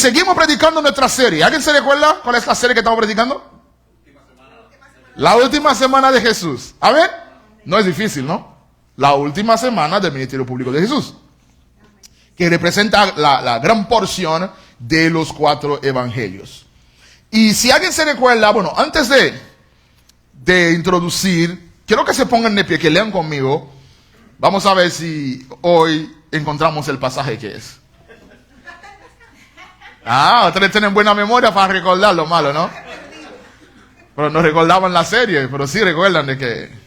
seguimos predicando nuestra serie. ¿Alguien se recuerda cuál es la serie que estamos predicando? La última semana de Jesús. A ver, no es difícil, ¿no? La última semana del ministerio público de Jesús, que representa la gran porción de los 4 evangelios. Y si alguien se recuerda, bueno, antes de introducir, quiero que se pongan de pie, que lean conmigo. Vamos a ver si hoy encontramos el pasaje que es. Ustedes tienen buena memoria para recordar lo malo, ¿no? Pero no recordaban la serie, pero sí recuerdan de que...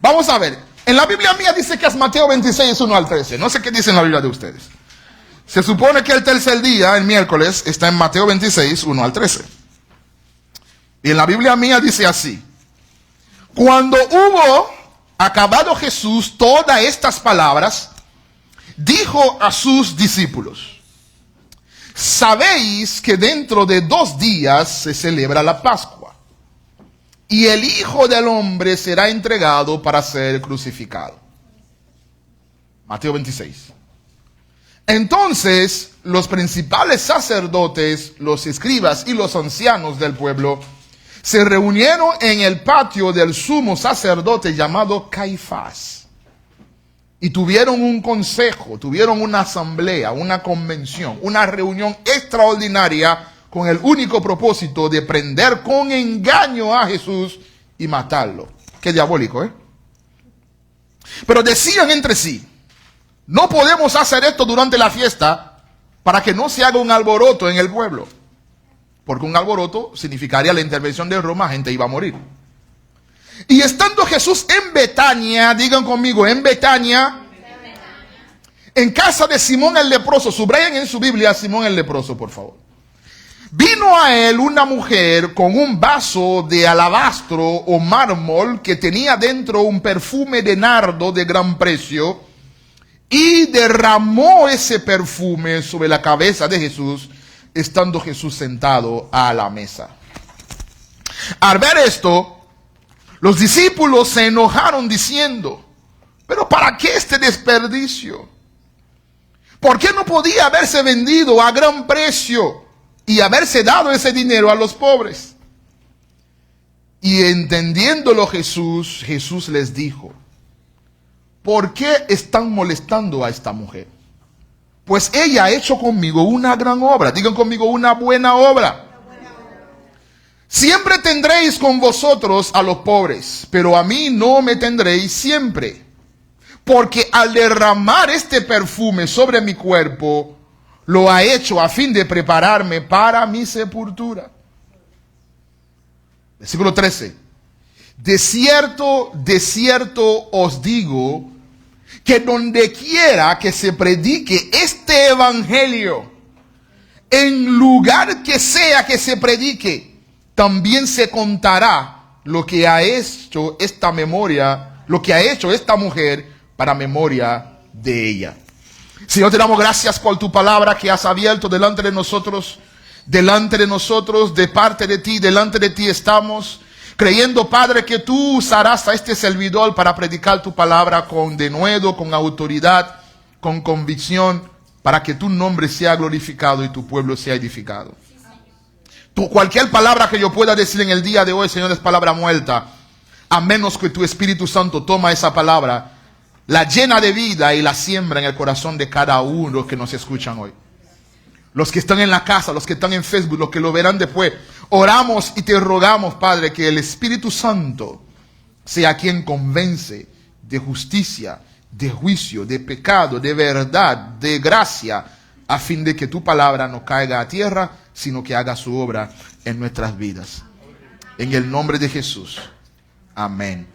Vamos a ver. En la Biblia mía dice que es Mateo 26, 1 al 13. No sé qué dice en la Biblia de ustedes. Se supone que el tercer día, el miércoles, está en Mateo 26, 1 al 13. Y en la Biblia mía dice así. Cuando hubo acabado Jesús todas estas palabras, dijo a sus discípulos: sabéis que dentro de 2 días se celebra la Pascua, y el Hijo del Hombre será entregado para ser crucificado. Mateo 26. Entonces los principales sacerdotes, los escribas y los ancianos del pueblo se reunieron en el patio del sumo sacerdote llamado Caifás. Y tuvieron un consejo, tuvieron una asamblea, una convención, una reunión extraordinaria con el único propósito de prender con engaño a Jesús y matarlo. Qué diabólico, ¿eh? Pero decían entre sí: no podemos hacer esto durante la fiesta para que no se haga un alboroto en el pueblo. Porque un alboroto significaría la intervención de Roma, gente iba a morir. Y estando Jesús en Betania, digan conmigo, en Betania, en casa de Simón el leproso, subrayen en su Biblia Simón el leproso, por favor. Vino a él una mujer con un vaso de alabastro o mármol que tenía dentro un perfume de nardo de gran precio, y derramó ese perfume sobre la cabeza de Jesús, estando Jesús sentado a la mesa. Al ver esto, los discípulos se enojaron diciendo: ¿pero para qué este desperdicio? ¿Por qué no podía haberse vendido a gran precio y haberse dado ese dinero a los pobres? Y entendiéndolo Jesús les dijo: ¿por qué están molestando a esta mujer? Pues ella ha hecho conmigo una gran obra. Digan conmigo, una buena obra. Siempre tendréis con vosotros a los pobres, pero a mí no me tendréis siempre. Porque al derramar este perfume sobre mi cuerpo, lo ha hecho a fin de prepararme para mi sepultura. Versículo 13. De cierto os digo, que donde quiera que se predique este evangelio, en lugar que sea que se predique, también se contará lo que ha hecho esta mujer para memoria de ella. Señor, te damos gracias por tu palabra que has abierto delante de nosotros, de parte de ti, delante de ti estamos, creyendo, Padre, que tú usarás a este servidor para predicar tu palabra con denuedo, con autoridad, con convicción, para que tu nombre sea glorificado y tu pueblo sea edificado. Cualquier palabra que yo pueda decir en el día de hoy, Señor, es palabra muerta, a menos que tu Espíritu Santo toma esa palabra, la llena de vida y la siembra en el corazón de cada uno que nos escuchan hoy. Los que están en la casa, los que están en Facebook, los que lo verán después, oramos y te rogamos, Padre, que el Espíritu Santo sea quien convence de justicia, de juicio, de pecado, de verdad, de gracia, a fin de que tu palabra no caiga a tierra, sino que haga su obra en nuestras vidas. En el nombre de Jesús. Amén.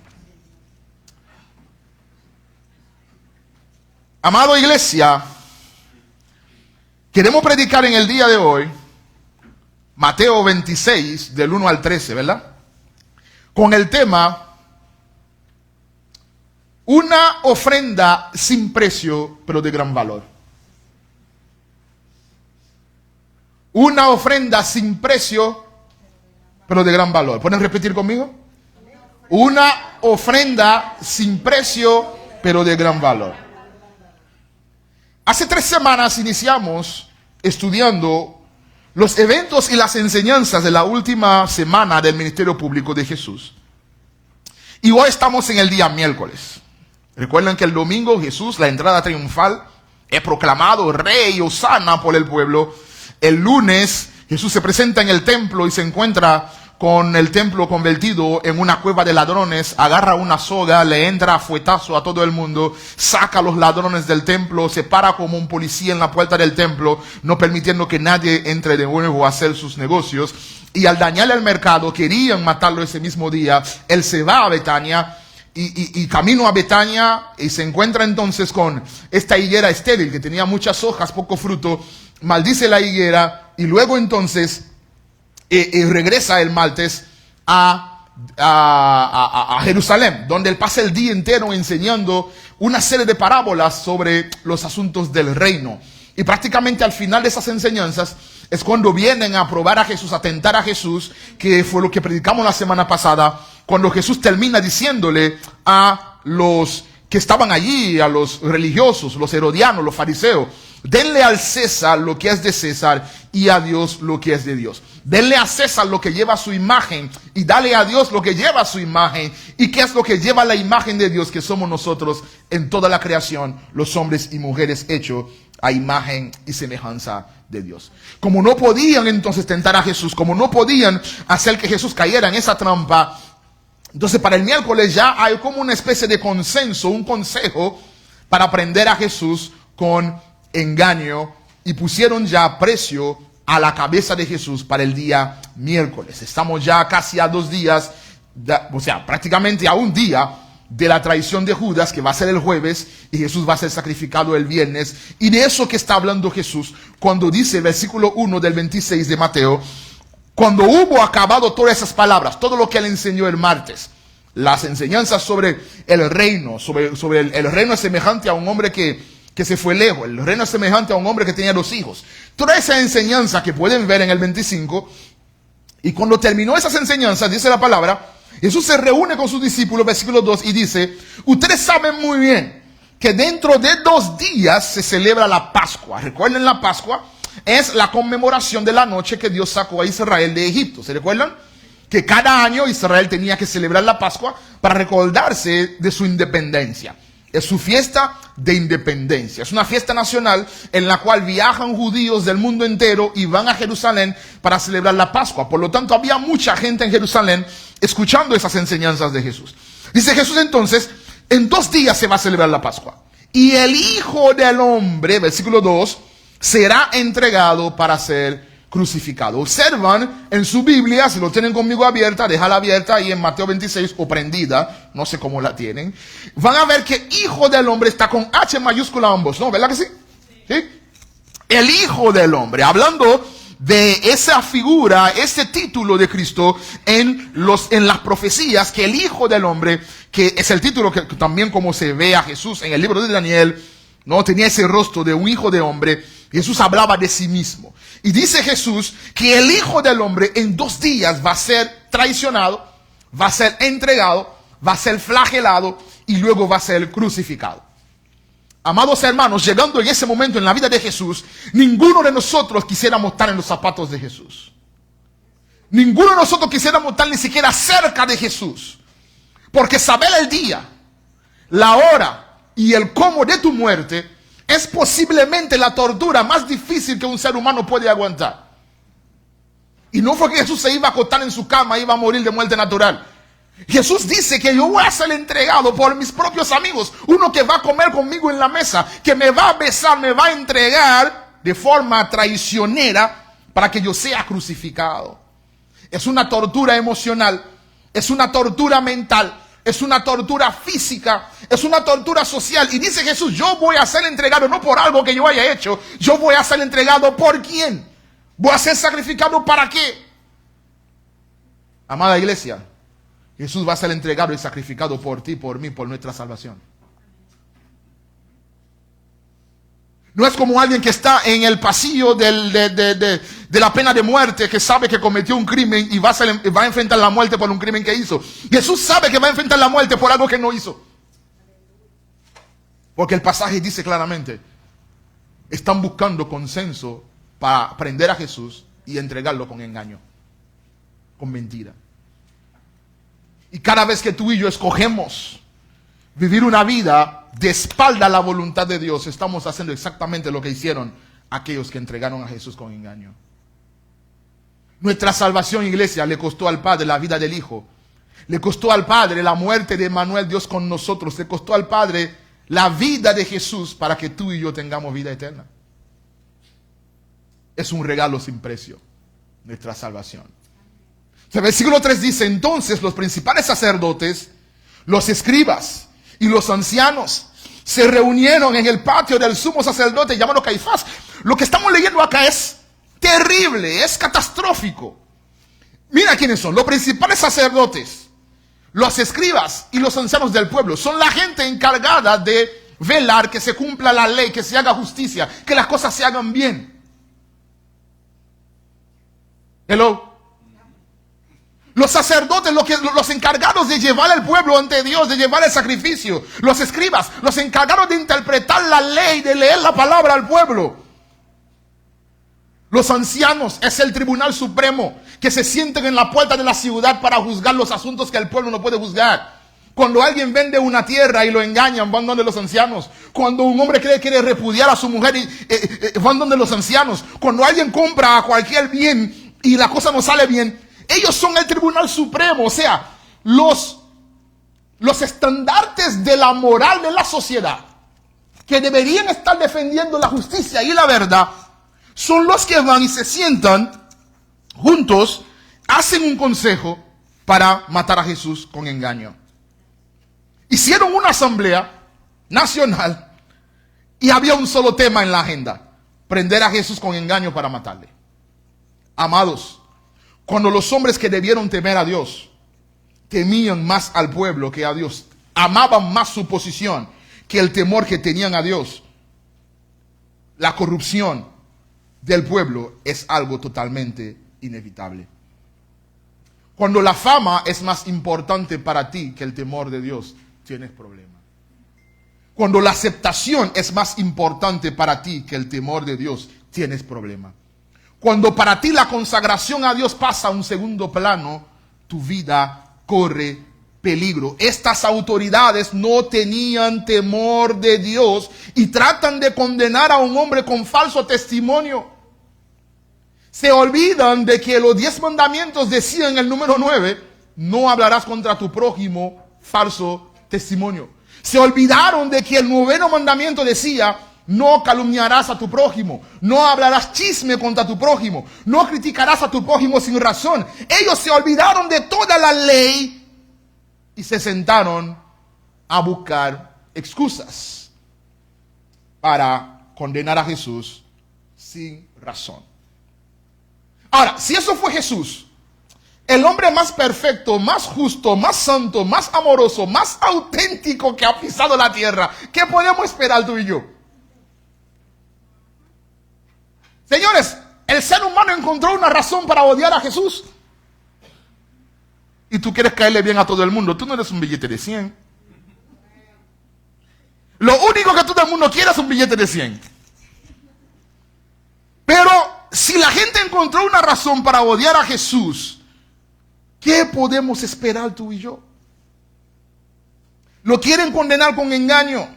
Amado iglesia, queremos predicar en el día de hoy Mateo 26, del 1 al 13, ¿verdad? Con el tema: una ofrenda sin precio, pero de gran valor. Una ofrenda sin precio, pero de gran valor. ¿Pueden repetir conmigo? Una ofrenda sin precio, pero de gran valor. Hace 3 semanas iniciamos estudiando los eventos y las enseñanzas de la última semana del ministerio público de Jesús. Y hoy estamos en el día miércoles. Recuerden que el domingo Jesús, la entrada triunfal, es proclamado rey hosana por el pueblo. El lunes Jesús se presenta en el templo y se encuentra con el templo convertido en una cueva de ladrones, agarra una soga, le entra a fuetazo a todo el mundo, saca a los ladrones del templo, se para como un policía en la puerta del templo, no permitiendo que nadie entre de nuevo a hacer sus negocios. Y al dañarle el mercado, querían matarlo ese mismo día, él se va a Betania y camino a Betania y se encuentra entonces con esta higuera estéril que tenía muchas hojas, poco fruto, maldice la higuera y luego entonces regresa el martes a Jerusalén, donde él pasa el día entero enseñando una serie de parábolas sobre los asuntos del reino. Y prácticamente al final de esas enseñanzas es cuando vienen a probar a Jesús, a tentar a Jesús, que fue lo que predicamos la semana pasada, cuando Jesús termina diciéndole a los que estaban allí, a los religiosos, los herodianos, los fariseos: denle al César lo que es de César y a Dios lo que es de Dios. Denle a César lo que lleva su imagen y dale a Dios lo que lleva su imagen. ¿Y qué es lo que lleva la imagen de Dios? Que somos nosotros en toda la creación, los hombres y mujeres hechos a imagen y semejanza de Dios. Como no podían entonces tentar a Jesús, como no podían hacer que Jesús cayera en esa trampa, entonces para el miércoles ya hay como una especie de consenso, un consejo para prender a Jesús con engaño, y pusieron ya precio a la cabeza de Jesús para el día miércoles. Estamos ya casi a 2 días, o sea, prácticamente a un día de la traición de Judas, que va a ser el jueves, y Jesús va a ser sacrificado el viernes. Y de eso que está hablando Jesús cuando dice, versículo 1 del 26 de Mateo: cuando hubo acabado todas esas palabras, todo lo que él enseñó el martes, las enseñanzas sobre el reino, sobre el reino es semejante a un hombre que se fue lejos, el reino es semejante a un hombre que tenía 2 hijos. Toda esa enseñanza que pueden ver en el 25, y cuando terminó esas enseñanzas, dice la palabra, Jesús se reúne con sus discípulos, versículo 2, y dice: ustedes saben muy bien que dentro de 2 días se celebra la Pascua. Recuerden, la Pascua es la conmemoración de la noche que Dios sacó a Israel de Egipto. ¿Se recuerdan? Que cada año Israel tenía que celebrar la Pascua para recordarse de su independencia. Es su fiesta de independencia. Es una fiesta nacional en la cual viajan judíos del mundo entero y van a Jerusalén para celebrar la Pascua. Por lo tanto, había mucha gente en Jerusalén escuchando esas enseñanzas de Jesús. Dice Jesús entonces: en 2 días se va a celebrar la Pascua. Y el Hijo del Hombre, versículo 2, será entregado para ser crucificado. Observan en su Biblia, si lo tienen conmigo abierta, déjala abierta ahí en Mateo 26 o prendida, no sé cómo la tienen. Van a ver que Hijo del Hombre está con H mayúscula ambos, ¿no? ¿Verdad que sí? ¿Sí? El Hijo del Hombre, hablando de esa figura, ese título de Cristo en las profecías, que el Hijo del Hombre, que es el título que también como se ve a Jesús en el libro de Daniel, no tenía ese rostro de un hijo de hombre. Jesús hablaba de sí mismo. Y dice Jesús que el Hijo del Hombre en 2 días va a ser traicionado, va a ser entregado, va a ser flagelado y luego va a ser crucificado. Amados hermanos, llegando en ese momento en la vida de Jesús, ninguno de nosotros quisiéramos estar en los zapatos de Jesús. Ninguno de nosotros quisiéramos estar ni siquiera cerca de Jesús. Porque saber el día, la hora y el cómo de tu muerte es posiblemente la tortura más difícil que un ser humano puede aguantar. Y no fue que Jesús se iba a acostar en su cama y iba a morir de muerte natural. Jesús dice que yo voy a ser entregado por mis propios amigos. Uno que va a comer conmigo en la mesa, que me va a besar, me va a entregar de forma traicionera para que yo sea crucificado. Es una tortura emocional, es una tortura mental, es una tortura física, es una tortura social. Y dice Jesús: yo voy a ser entregado no por algo que yo haya hecho, yo voy a ser entregado ¿por quién? Voy a ser sacrificado ¿para qué? Amada iglesia, Jesús va a ser entregado y sacrificado por ti, por mí, por nuestra salvación. No es como alguien que está en el pasillo de la pena de muerte, que sabe que cometió un crimen y va a enfrentar la muerte por un crimen que hizo. Jesús sabe que va a enfrentar la muerte por algo que no hizo. Porque el pasaje dice claramente: están buscando consenso para prender a Jesús y entregarlo con engaño, con mentira. Y cada vez que tú y yo escogemos vivir una vida de espalda a la voluntad de Dios, estamos haciendo exactamente lo que hicieron aquellos que entregaron a Jesús con engaño. Nuestra salvación, iglesia, le costó al Padre la vida del Hijo. Le costó al Padre la muerte de Emmanuel, Dios con nosotros. Le costó al Padre la vida de Jesús para que tú y yo tengamos vida eterna. Es un regalo sin precio, nuestra salvación. El versículo 3 dice, entonces los principales sacerdotes, los escribas y los ancianos se reunieron en el patio del sumo sacerdote llamado Caifás. Lo que estamos leyendo acá es terrible, es catastrófico. Mira quiénes son, los principales sacerdotes, los escribas y los ancianos del pueblo. Son la gente encargada de velar que se cumpla la ley, que se haga justicia, que las cosas se hagan bien. Hello. Los sacerdotes, los encargados de llevar al pueblo ante Dios, de llevar el sacrificio. Los escribas, los encargados de interpretar la ley, de leer la palabra al pueblo. Los ancianos es el tribunal supremo que se sienten en la puerta de la ciudad para juzgar los asuntos que el pueblo no puede juzgar. Cuando alguien vende una tierra y lo engañan, van donde los ancianos. Cuando un hombre quiere repudiar a su mujer, van donde los ancianos. Cuando alguien compra cualquier bien y la cosa no sale bien, ellos son el tribunal supremo. O sea, los estandartes de la moral de la sociedad, que deberían estar defendiendo la justicia y la verdad, son los que van y se sientan juntos, hacen un consejo para matar a Jesús con engaño. Hicieron una asamblea nacional y había un solo tema en la agenda: prender a Jesús con engaño para matarle. Amados, cuando los hombres que debieron temer a Dios temían más al pueblo que a Dios, amaban más su posición que el temor que tenían a Dios, la corrupción del pueblo es algo totalmente inevitable. Cuando la fama es más importante para ti que el temor de Dios, tienes problema. Cuando la aceptación es más importante para ti que el temor de Dios, tienes problema. Cuando para ti la consagración a Dios pasa a un segundo plano, tu vida corre peligro. Estas autoridades no tenían temor de Dios y tratan de condenar a un hombre con falso testimonio. Se olvidan de que los 10 mandamientos decían en el número 9, no hablarás contra tu prójimo falso testimonio. Se olvidaron de que el 9º mandamiento decía, no calumniarás a tu prójimo, no hablarás chisme contra tu prójimo, no criticarás a tu prójimo sin razón. Ellos se olvidaron de toda la ley y se sentaron a buscar excusas para condenar a Jesús sin razón. Ahora, si eso fue Jesús, el hombre más perfecto, más justo, más santo, más amoroso, más auténtico que ha pisado la tierra, ¿qué podemos esperar tú y yo? Señores, el ser humano encontró una razón para odiar a Jesús. Y tú quieres caerle bien a todo el mundo. Tú no eres un billete de 100. Lo único que todo el mundo quiere es un billete de 100. Pero si la gente encontró una razón para odiar a Jesús, ¿qué podemos esperar tú y yo? Lo quieren condenar con engaño.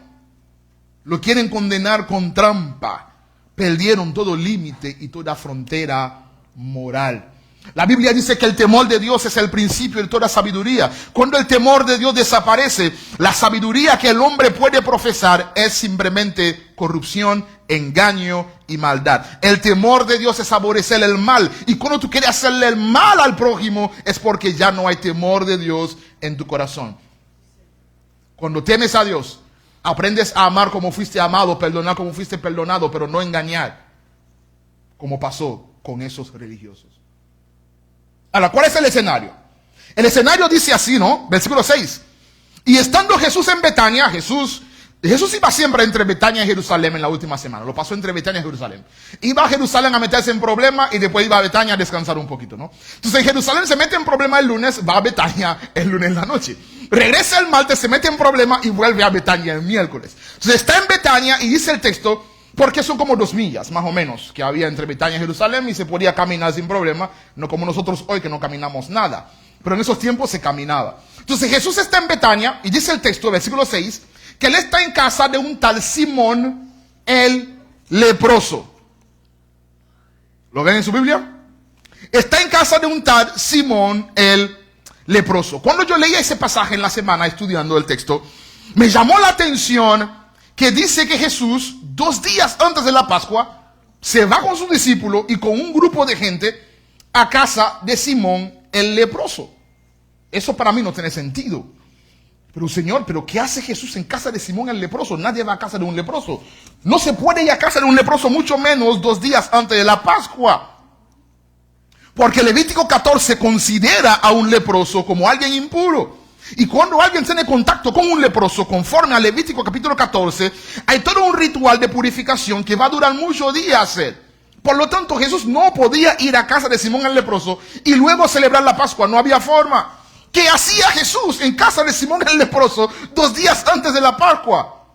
Lo quieren condenar con trampa. Perdieron todo límite y toda frontera moral. La Biblia dice que el temor de Dios es el principio de toda sabiduría. Cuando el temor de Dios desaparece, la sabiduría que el hombre puede profesar es simplemente corrupción, engaño y maldad. El temor de Dios es aborrecer el mal. Y cuando tú quieres hacerle el mal al prójimo, es porque ya no hay temor de Dios en tu corazón. Cuando temes a Dios, aprendes a amar como fuiste amado, perdonar como fuiste perdonado, pero no engañar, como pasó con esos religiosos. Ahora, ¿cuál es el escenario? El escenario dice así, ¿no? Versículo 6. Y estando Jesús en Betania, Jesús iba siempre entre Betania y Jerusalén en la última semana. Lo pasó entre Betania y Jerusalén. Iba a Jerusalén a meterse en problemas y después iba a Betania a descansar un poquito, ¿no? Entonces en Jerusalén se mete en problemas el lunes, va a Betania el lunes en la noche. Regresa el martes, se mete en problemas y vuelve a Betania el miércoles. Entonces está en Betania y dice el texto Porque son como 2 millas, más o menos, que había entre Betania y Jerusalén, y se podía caminar sin problema, no como nosotros hoy que no caminamos nada. Pero en esos tiempos se caminaba. Entonces Jesús está en Betania, y dice el texto, versículo 6, que él está en casa de un tal Simón el leproso. ¿Lo ven en su Biblia? Está en casa de un tal Simón el leproso. Cuando yo leía ese pasaje en la semana estudiando el texto, me llamó la atención que dice que Jesús, 2 días antes de la Pascua, se va con su discípulo y con un grupo de gente a casa de Simón el leproso. Eso para mí no tiene sentido. Pero Señor, ¿pero qué hace Jesús en casa de Simón el leproso? Nadie va a casa de un leproso. No se puede ir a casa de un leproso, mucho menos 2 días antes de la Pascua. Porque Levítico 14 considera a un leproso como alguien impuro. Y cuando alguien tiene contacto con un leproso, conforme a Levítico capítulo 14, hay todo un ritual de purificación que va a durar muchos días. Por lo tanto, Jesús no podía ir a casa de Simón el leproso y luego celebrar la Pascua. No había forma. ¿Qué hacía Jesús en casa de Simón el leproso 2 días antes de la Pascua?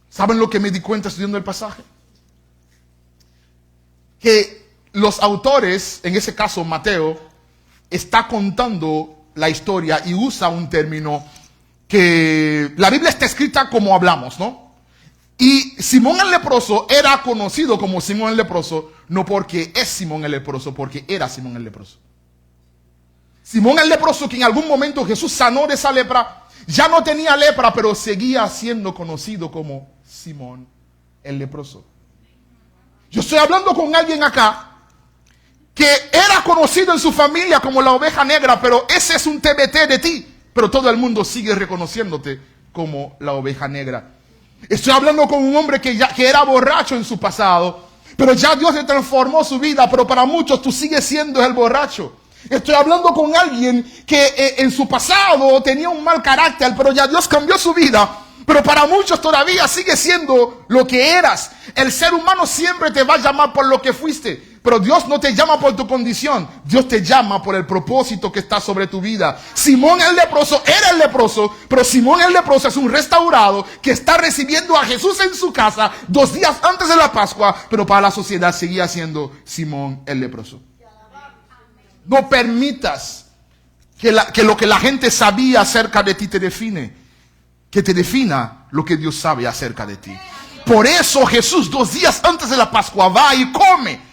¿Saben lo que me di cuenta estudiando el pasaje? Que los autores, en ese caso Mateo, está contando la historia y usa un término que la Biblia está escrita como hablamos, ¿no? Y Simón el leproso era conocido como Simón el leproso, no porque es Simón el leproso, porque era Simón el leproso. Simón el leproso, que en algún momento Jesús sanó de esa lepra, ya no tenía lepra, pero seguía siendo conocido como Simón el leproso. Yo estoy hablando con alguien acá que era conocido en su familia como la oveja negra, pero ese es un TBT de ti, pero todo el mundo sigue reconociéndote como la oveja negra. Estoy hablando con un hombre que era borracho en su pasado, pero ya Dios le transformó su vida, pero para muchos tú sigues siendo el borracho. Estoy hablando con alguien que en su pasado tenía un mal carácter, pero ya Dios cambió su vida. Pero para muchos todavía sigue siendo lo que eras. El ser humano siempre te va a llamar por lo que fuiste. Pero Dios no te llama por tu condición. Dios te llama por el propósito que está sobre tu vida. Simón el leproso era el leproso, pero Simón el leproso es un restaurado que está recibiendo a Jesús en su casa 2 días antes de la Pascua, pero para la sociedad seguía siendo Simón el leproso. No permitas que lo que la gente sabía acerca de ti te define. Que te defina lo que Dios sabe acerca de ti. Por eso Jesús 2 días antes de la Pascua va y come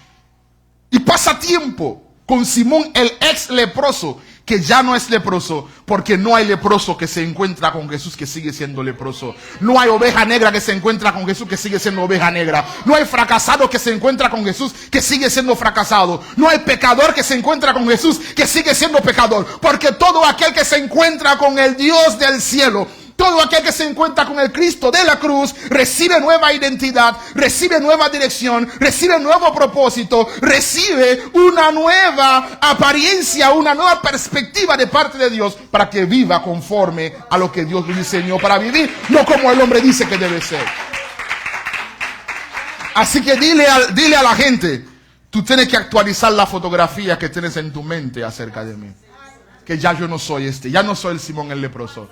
y pasa tiempo con Simón el ex leproso, que ya no es leproso, porque no hay leproso que se encuentra con Jesús que sigue siendo leproso. No hay oveja negra que se encuentra con Jesús que sigue siendo oveja negra. No hay fracasado que se encuentra con Jesús que sigue siendo fracasado. No hay pecador que se encuentra con Jesús que sigue siendo pecador, porque todo aquel que se encuentra con el Dios del cielo, todo aquel que se encuentra con el Cristo de la cruz, recibe nueva identidad, recibe nueva dirección, recibe nuevo propósito, recibe una nueva apariencia, una nueva perspectiva de parte de Dios para que viva conforme a lo que Dios le diseñó para vivir, no como el hombre dice que debe ser. Así que dile a la gente, tú tienes que actualizar la fotografía que tienes en tu mente acerca de mí. Que ya yo no soy ya no soy el Simón el leproso.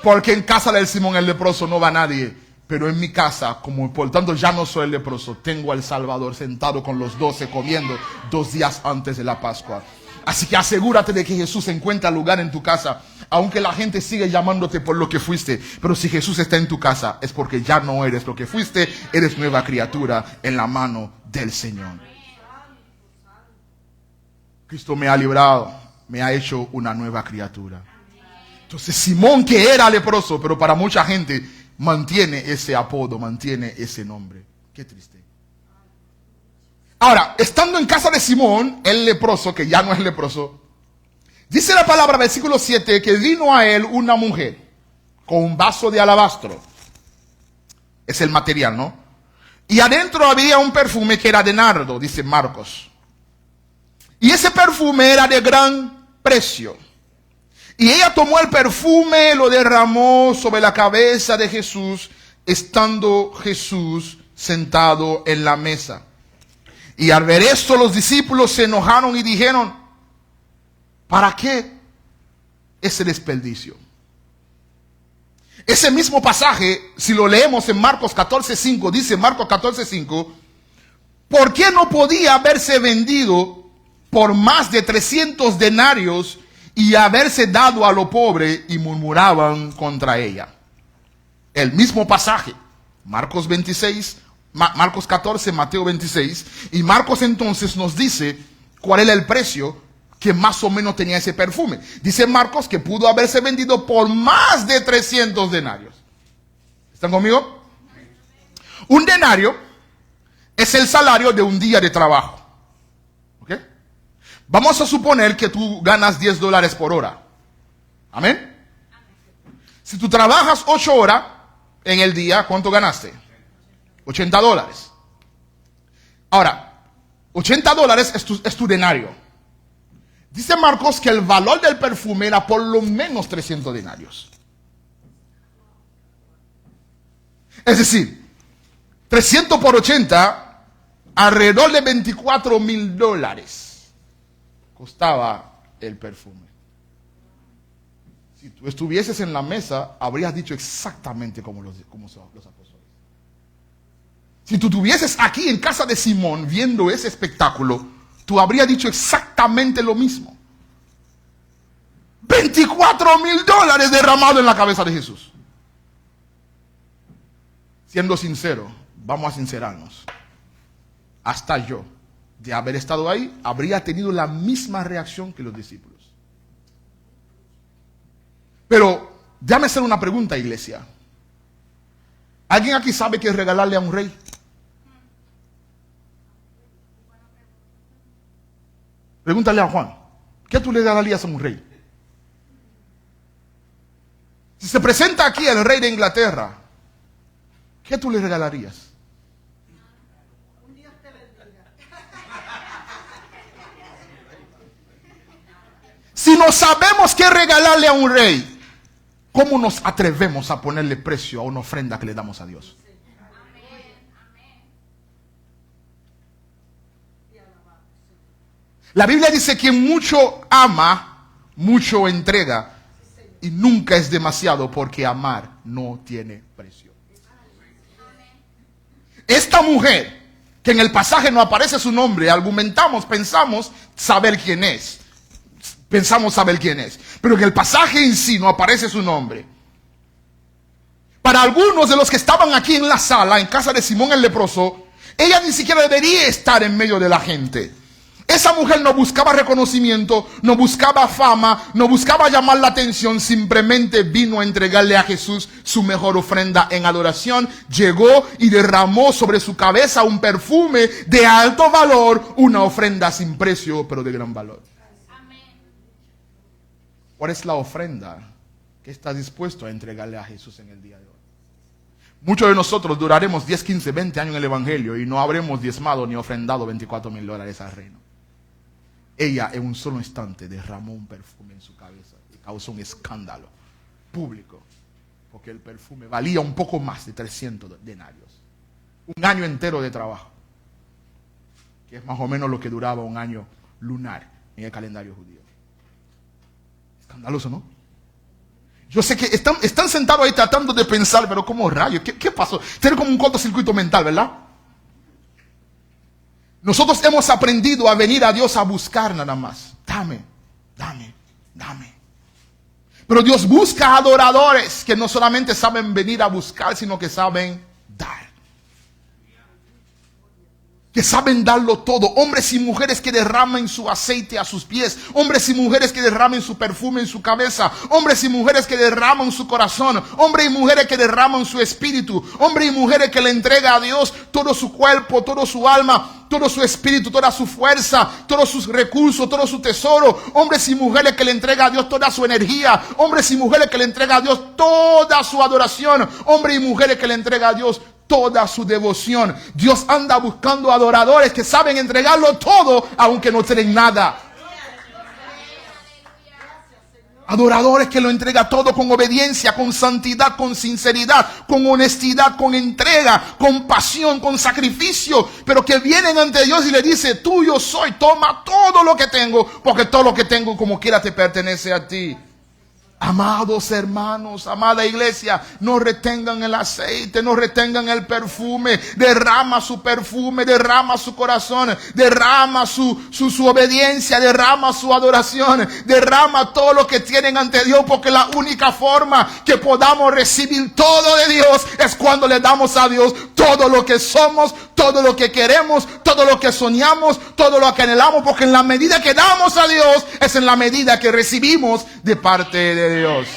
Porque en casa del Simón el leproso no va nadie. Pero en mi casa, como por tanto ya no soy el leproso, tengo al Salvador sentado con los 12 comiendo 2 días antes de la Pascua. Así que asegúrate de que Jesús encuentra lugar en tu casa. Aunque la gente sigue llamándote por lo que fuiste. Pero si Jesús está en tu casa, es porque ya no eres lo que fuiste. Eres nueva criatura en la mano del Señor. Cristo me ha librado, me ha hecho una nueva criatura. Entonces Simón, que era leproso, pero para mucha gente mantiene ese apodo, mantiene ese nombre. Qué triste. Ahora, estando en casa de Simón, el leproso, que ya no es leproso, dice la palabra, versículo 7, que vino a él una mujer con un vaso de alabastro. Es el material, ¿no? Y adentro había un perfume que era de nardo, dice Marcos. Y ese perfume era de gran precio. Y ella tomó el perfume, lo derramó sobre la cabeza de Jesús, estando Jesús sentado en la mesa. Y al ver esto, los discípulos se enojaron y dijeron, ¿para qué ese desperdicio? Ese mismo pasaje, si lo leemos en Marcos 14:5, dice Marcos 14:5, ¿por qué no podía haberse vendido por más de 300 denarios y haberse dado a lo pobre? Y murmuraban contra ella. El mismo pasaje, Marcos 26, Marcos 14, Mateo 26, y Marcos entonces nos dice cuál era el precio que más o menos tenía ese perfume. Dice Marcos que pudo haberse vendido por más de 300 denarios. ¿Están conmigo? Un denario es el salario de un día de trabajo. ¿Ok? Vamos a suponer que tú ganas $10 por hora. ¿Amén? Si tú trabajas 8 horas en el día, ¿cuánto ganaste? $80. Ahora, $80 es tu denario. Dice Marcos que el valor del perfume era por lo menos 300 denarios. Es decir, 300 por 80, alrededor de $24,000 costaba el perfume. Si tú estuvieses en la mesa, habrías dicho exactamente como son los apóstoles. Si tú estuvieses aquí en casa de Simón viendo ese espectáculo, tú habrías dicho exactamente lo mismo. $24,000 derramados en la cabeza de Jesús. Siendo sincero, vamos a sincerarnos. Hasta yo, de haber estado ahí, habría tenido la misma reacción que los discípulos. Pero, déjame hacer una pregunta, iglesia. ¿Alguien aquí sabe qué es regalarle a un rey? Pregúntale a Juan, ¿qué tú le regalarías a un rey? Si se presenta aquí el rey de Inglaterra, ¿qué tú le regalarías? Si no sabemos qué regalarle a un rey, ¿cómo nos atrevemos a ponerle precio a una ofrenda que le damos a Dios? La Biblia dice que quien mucho ama, mucho entrega. Y nunca es demasiado, porque amar no tiene precio. Esta mujer, que en el pasaje no aparece su nombre, pensamos saber quién es. Pensamos saber quién es. Pero en el pasaje en sí no aparece su nombre. Para algunos de los que estaban aquí en la sala, en casa de Simón el leproso, ella ni siquiera debería estar en medio de la gente. Esa mujer no buscaba reconocimiento, no buscaba fama, no buscaba llamar la atención, simplemente vino a entregarle a Jesús su mejor ofrenda en adoración. Llegó y derramó sobre su cabeza un perfume de alto valor, una ofrenda sin precio, pero de gran valor. ¿Cuál es la ofrenda que está dispuesto a entregarle a Jesús en el día de hoy? Muchos de nosotros duraremos 10, 15, 20 años en el Evangelio y no habremos diezmado ni ofrendado $24,000 al reino. Ella en un solo instante derramó un perfume en su cabeza y causó un escándalo público, porque el perfume valía un poco más de 300 denarios. Un año entero de trabajo, que es más o menos lo que duraba un año lunar en el calendario judío. Escandaloso, ¿no? Yo sé que están sentados ahí tratando de pensar, pero ¿cómo rayos? ¿Qué pasó? Tiene como un cortocircuito mental, ¿verdad? Nosotros hemos aprendido a venir a Dios a buscar nada más. Dame, dame, dame. Pero Dios busca adoradores que no solamente saben venir a buscar, sino que saben dar. Que saben darlo todo. Hombres y mujeres que derramen su aceite a sus pies. Hombres y mujeres que derramen su perfume en su cabeza. Hombres y mujeres que derraman su corazón. Hombres y mujeres que derraman su espíritu. Hombres y mujeres que le entrega a Dios todo su cuerpo, todo su alma, todo su espíritu, toda su fuerza, todos sus recursos, todo su tesoro. Hombres y mujeres que le entrega a Dios toda su energía. Hombres y mujeres que le entrega a Dios toda su adoración. Hombres y mujeres que le entrega a Dios toda su devoción. Dios anda buscando adoradores que saben entregarlo todo, aunque no tienen nada. Adoradores que lo entregan todo con obediencia, con santidad, con sinceridad, con honestidad, con entrega, con pasión, con sacrificio, pero que vienen ante Dios y le dice: tuyo soy, toma todo lo que tengo, porque todo lo que tengo como quiera te pertenece a ti. Amados hermanos, amada iglesia, no retengan el aceite, no retengan el perfume. Derrama su perfume, derrama su corazón, derrama su obediencia, derrama su adoración, derrama todo lo que tienen ante Dios, porque la única forma que podamos recibir todo de Dios es cuando le damos a Dios todo lo que somos, todo lo que queremos, todo lo que soñamos, todo lo que anhelamos, porque en la medida que damos a Dios es en la medida que recibimos de parte de Dios.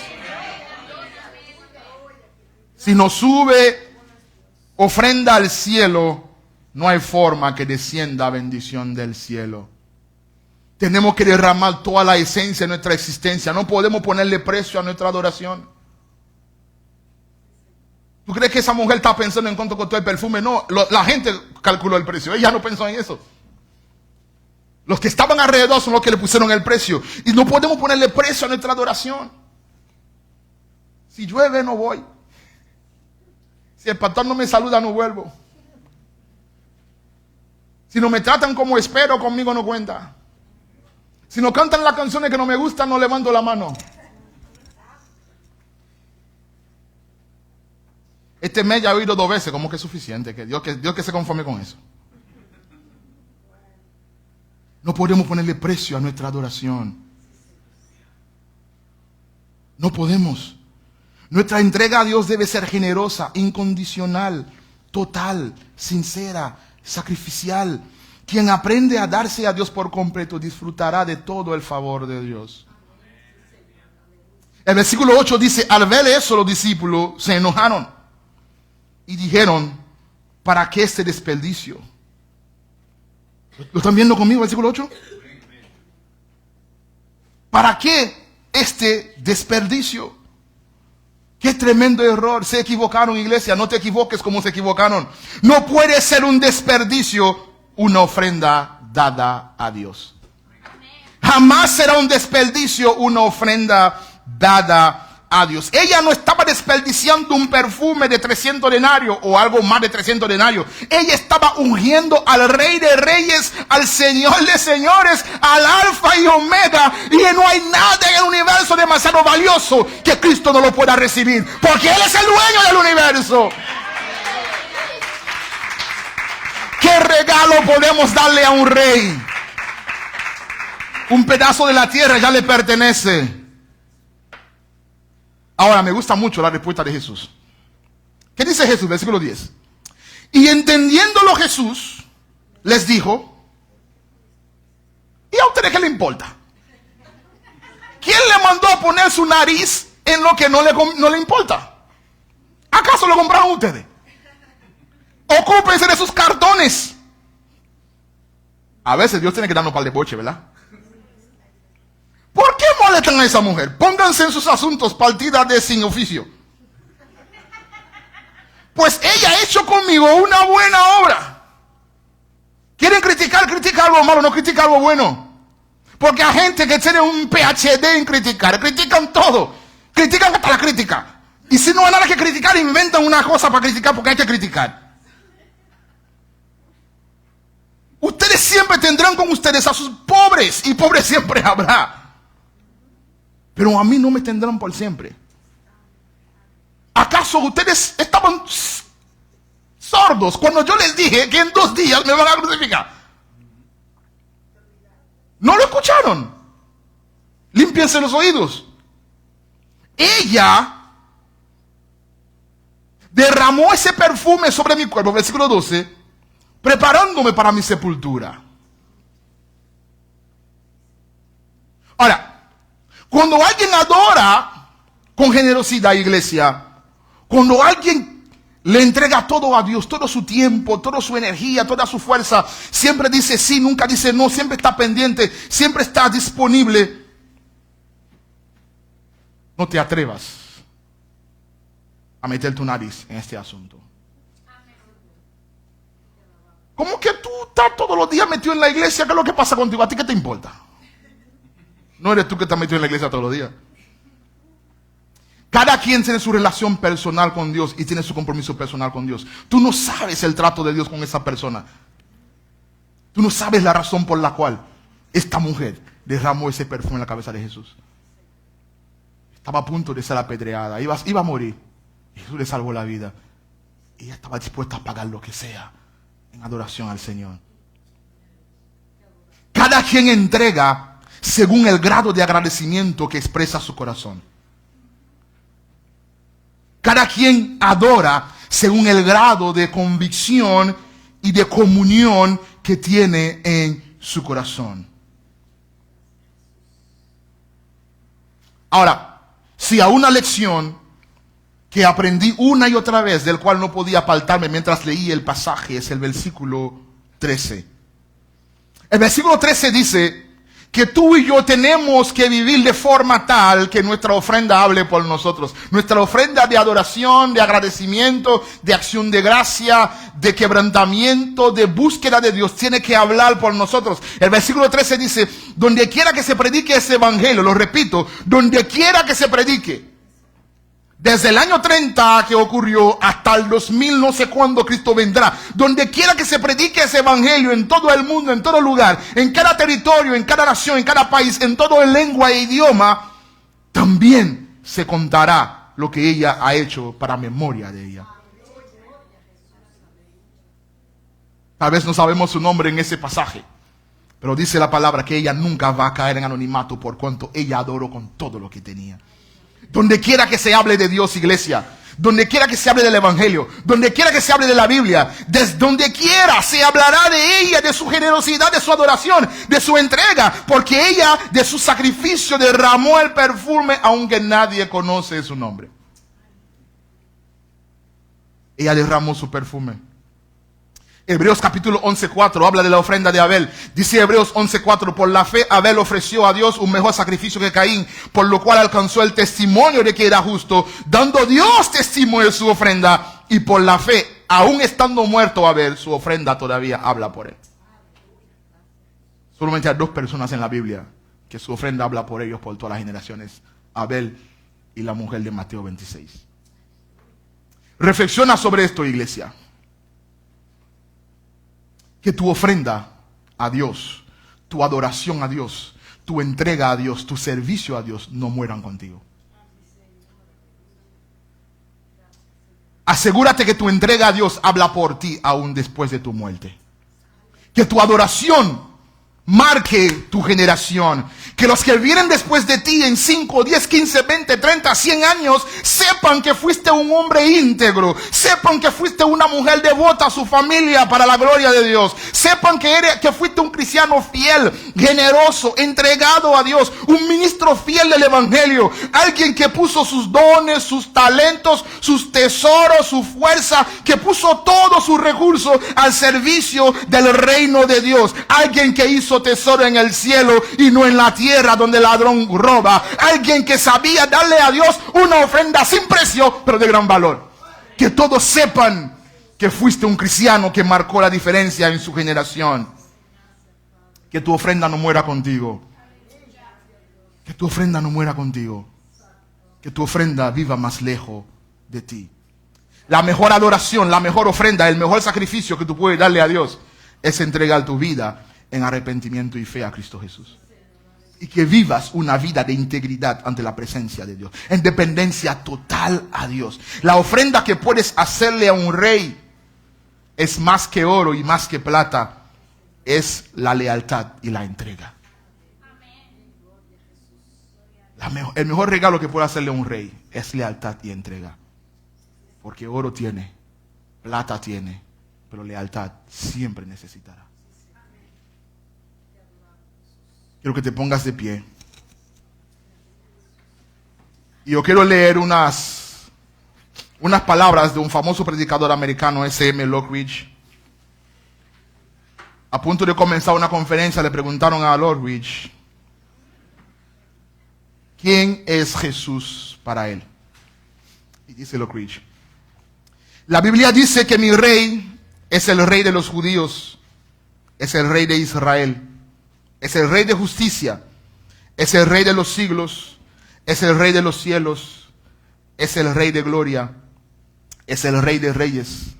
Si nos sube ofrenda al cielo, no hay forma que descienda bendición del cielo. Tenemos que derramar toda la esencia de nuestra existencia. No podemos ponerle precio a nuestra adoración. ¿Tú crees que esa mujer está pensando en cuánto costó el perfume? No, la gente calculó el precio. Ella no pensó en eso. Los que estaban alrededor son los que le pusieron el precio. Y no podemos ponerle precio a nuestra adoración. Si llueve, no voy. Si el pastor no me saluda, no vuelvo. Si no me tratan como espero, conmigo no cuenta. Si no cantan las canciones que no me gustan, no levanto la mano. Este mes ya he oído 2 veces, como que es suficiente. Que Dios que se conforme con eso. No podemos ponerle precio a nuestra adoración. No podemos. Nuestra entrega a Dios debe ser generosa, incondicional, total, sincera, sacrificial. Quien aprende a darse a Dios por completo disfrutará de todo el favor de Dios. El versículo 8 dice: al ver eso los discípulos se enojaron y dijeron: ¿para qué este desperdicio? ¿Lo están viendo conmigo, versículo 8? ¿Para qué este desperdicio? Qué tremendo error. Se equivocaron, iglesia. No te equivoques como se equivocaron. No puede ser un desperdicio una ofrenda dada a Dios. Jamás será un desperdicio una ofrenda dada a Dios. Ella no estaba desperdiciando un perfume de 300 denarios o algo más de 300 denarios. Ella estaba ungiendo al Rey de Reyes, al Señor de Señores, al Alfa y Omega. Y no hay nada en el universo demasiado valioso que Cristo no lo pueda recibir, porque Él es el dueño del universo. ¿Qué regalo podemos darle a un rey? Un pedazo de la tierra ya le pertenece. Ahora, me gusta mucho la respuesta de Jesús. ¿Qué dice Jesús? Versículo 10. Y entendiéndolo Jesús, les dijo: ¿y a ustedes qué le importa? ¿Quién le mandó a poner su nariz en lo que no le importa? ¿Acaso lo compraron ustedes? Ocúpense de sus cartones. A veces Dios tiene que darnos un par de boche, ¿verdad? ¿Por qué molestan a esa mujer? Pónganse en sus asuntos, partida de sin oficio. Pues ella ha hecho conmigo una buena obra. ¿Quieren criticar? Critica algo malo, no critica algo bueno. Porque hay gente que tiene un PhD en criticar. Critican todo. Critican hasta la crítica. Y si no hay nada que criticar, inventan una cosa para criticar porque hay que criticar. Ustedes siempre tendrán con ustedes a sus pobres. Y pobres siempre habrá. Pero a mí no me tendrán por siempre. ¿Acaso ustedes estaban sordos cuando yo les dije que en 2 días me van a crucificar? ¿No lo escucharon? Límpiense los oídos. Ella derramó ese perfume sobre mi cuerpo, versículo 12, preparándome para mi sepultura. Ahora, cuando alguien adora con generosidad, iglesia, cuando alguien le entrega todo a Dios, todo su tiempo, toda su energía, toda su fuerza, siempre dice sí, nunca dice no, siempre está pendiente, siempre está disponible. No te atrevas a meter tu nariz en este asunto. ¿Cómo que tú estás todos los días metido en la iglesia? ¿Qué es lo que pasa contigo? ¿A ti qué te importa? No eres tú que estás metido en la iglesia todos los días. Cada quien tiene su relación personal con Dios y tiene su compromiso personal con Dios. Tú no sabes el trato de Dios con esa persona. Tú no sabes la razón por la cual esta mujer derramó ese perfume en la cabeza de Jesús. estaba a punto de ser apedreada, iba a morir. Y Jesús le salvó la vida. Y ella estaba dispuesta a pagar lo que sea en adoración al Señor. Cada quien entrega según el grado de agradecimiento que expresa su corazón. Cada quien adora según el grado de convicción y de comunión que tiene en su corazón. Ahora, si a una lección que aprendí una y otra vez, del cual no podía apartarme mientras leí el pasaje, es el versículo 13. El versículo 13 dice que tú y yo tenemos que vivir de forma tal que nuestra ofrenda hable por nosotros. Nuestra ofrenda de adoración, de agradecimiento, de acción de gracia, de quebrantamiento, de búsqueda de Dios, tiene que hablar por nosotros. El versículo 13 dice, donde quiera que se predique ese evangelio, lo repito, donde quiera que se predique. Desde el año 30 que ocurrió hasta el 2000, no sé cuándo Cristo vendrá. Donde quiera que se predique ese evangelio, en todo el mundo, en todo lugar, en cada territorio, en cada nación, en cada país, en toda lengua e idioma, también se contará lo que ella ha hecho para memoria de ella. Tal vez no sabemos su nombre en ese pasaje, pero dice la palabra que ella nunca va a caer en anonimato por cuanto ella adoró con todo lo que tenía. Donde quiera que se hable de Dios, iglesia, donde quiera que se hable del evangelio, donde quiera que se hable de la Biblia, desde donde quiera se hablará de ella, de su generosidad, de su adoración, de su entrega, porque ella de su sacrificio derramó el perfume aunque nadie conoce su nombre. Ella derramó su perfume. Hebreos capítulo 11:4 habla de la ofrenda de Abel. Dice Hebreos 11:4, por la fe Abel ofreció a Dios un mejor sacrificio que Caín, por lo cual alcanzó el testimonio de que era justo, dando Dios testimonio de su ofrenda, y por la fe, aún estando muerto Abel, su ofrenda todavía habla por él. Solamente hay 2 personas en la Biblia que su ofrenda habla por ellos por todas las generaciones: Abel y la mujer de Mateo 26. Reflexiona sobre esto, iglesia. Que tu ofrenda a Dios, tu adoración a Dios, tu entrega a Dios, tu servicio a Dios no mueran contigo. Asegúrate que tu entrega a Dios habla por ti aún después de tu muerte. Que tu adoración marque tu generación. Que los que vienen después de ti en 5, 10, 15, 20, 30, 100 años sepan que fuiste un hombre íntegro. Sepan que fuiste una mujer devota a su familia para la gloria de Dios. Sepan que fuiste un cristiano fiel, generoso, entregado a Dios. Un ministro fiel del evangelio. Alguien que puso sus dones, sus talentos, sus tesoros, su fuerza. Que puso todos sus recursos al servicio del reino de Dios. Alguien que hizo tesoro en el cielo y no en la tierra donde el ladrón roba. Alguien que sabía darle a Dios una ofrenda sin precio, pero de gran valor. Que todos sepan que fuiste un cristiano que marcó la diferencia en su generación. Que tu ofrenda no muera contigo. Que tu ofrenda no muera contigo. Que tu ofrenda viva más lejos de ti. La mejor adoración, la mejor ofrenda, el mejor sacrificio que tú puedes darle a Dios es entregar tu vida en arrepentimiento y fe a Cristo Jesús. Y que vivas una vida de integridad ante la presencia de Dios. En dependencia total a Dios. La ofrenda que puedes hacerle a un rey es más que oro y más que plata. Es la lealtad y la entrega. El mejor regalo que puede hacerle a un rey es lealtad y entrega. Porque oro tiene, plata tiene, pero lealtad siempre necesitará. Quiero que te pongas de pie. Y yo quiero leer unas palabras de un famoso predicador americano, S.M. Lockridge. A punto de comenzar una conferencia, le preguntaron a Lockridge, ¿quién es Jesús para él? Y dice Lockridge, la Biblia dice que mi rey es el rey de los judíos, es el rey de Israel. Es el rey de justicia, es el rey de los siglos, es el rey de los cielos, es el rey de gloria, es el rey de reyes,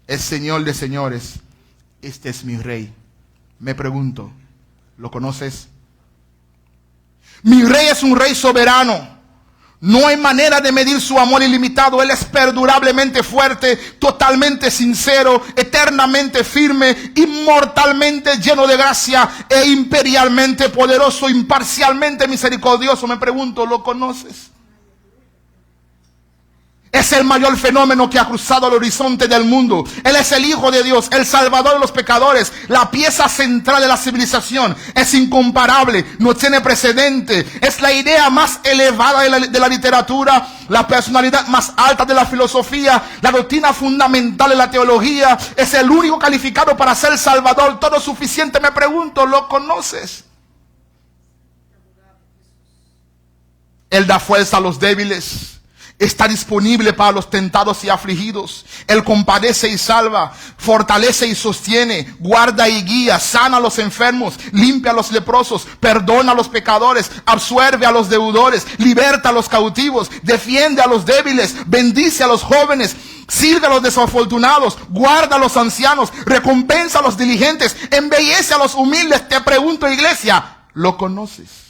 es señor de señores. Este es mi rey. Me pregunto, ¿lo conoces? Mi rey es un rey soberano. No hay manera de medir su amor ilimitado. Él es perdurablemente fuerte, totalmente sincero, eternamente firme, inmortalmente lleno de gracia e imperialmente poderoso, imparcialmente misericordioso. Me pregunto, ¿lo conoces? Es el mayor fenómeno que ha cruzado el horizonte del mundo. Él es el Hijo de Dios, el Salvador de los pecadores, la pieza central de la civilización. Es incomparable, no tiene precedente. Es la idea más elevada de la literatura, la personalidad más alta de la filosofía, la doctrina fundamental de la teología. Es el único calificado para ser Salvador, todo suficiente. Me pregunto, ¿lo conoces? Él da fuerza a los débiles. Está disponible para los tentados y afligidos. Él compadece y salva, fortalece y sostiene, guarda y guía, sana a los enfermos, limpia a los leprosos, perdona a los pecadores, absuelve a los deudores, liberta a los cautivos, defiende a los débiles, bendice a los jóvenes, sirve a los desafortunados, guarda a los ancianos, recompensa a los diligentes, embellece a los humildes. Te pregunto, iglesia, ¿lo conoces?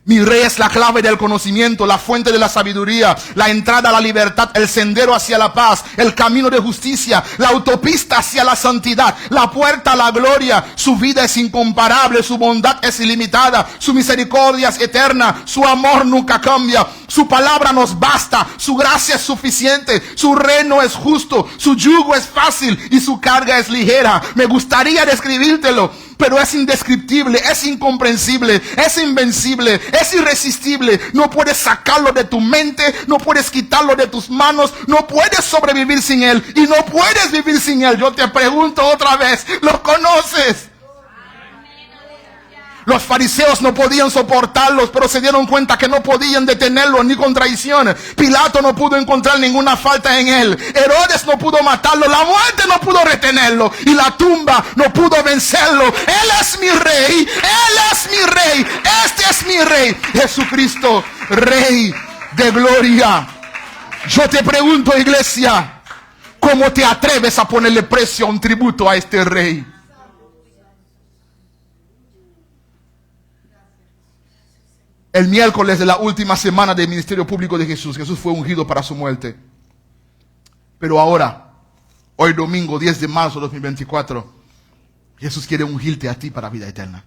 Mi rey es la clave del conocimiento, la fuente de la sabiduría, la entrada a la libertad, el sendero hacia la paz, el camino de justicia, la autopista hacia la santidad, la puerta a la gloria. Su vida es incomparable, su bondad es ilimitada, su misericordia es eterna, su amor nunca cambia, su palabra nos basta, su gracia es suficiente, su reino es justo, su yugo es fácil y su carga es ligera. Me gustaría describírtelo, pero es indescriptible, es incomprensible, es invencible, es irresistible. No puedes sacarlo de tu mente, no puedes quitarlo de tus manos, no puedes sobrevivir sin él y no puedes vivir sin él. Yo te pregunto otra vez, ¿lo conoces? Los fariseos no podían soportarlos, pero se dieron cuenta que no podían detenerlo ni con traición. Pilato no pudo encontrar ninguna falta en él. Herodes no pudo matarlo. La muerte no pudo retenerlo. Y la tumba no pudo vencerlo. Él es mi rey. Él es mi rey. Este es mi rey. Jesucristo, Rey de gloria. Yo te pregunto, iglesia, ¿cómo te atreves a ponerle precio a un tributo a este rey? El miércoles de la última semana del ministerio público de Jesús, Jesús fue ungido para su muerte. Pero ahora, hoy domingo 10 de marzo de 2024, Jesús quiere ungirte a ti para vida eterna.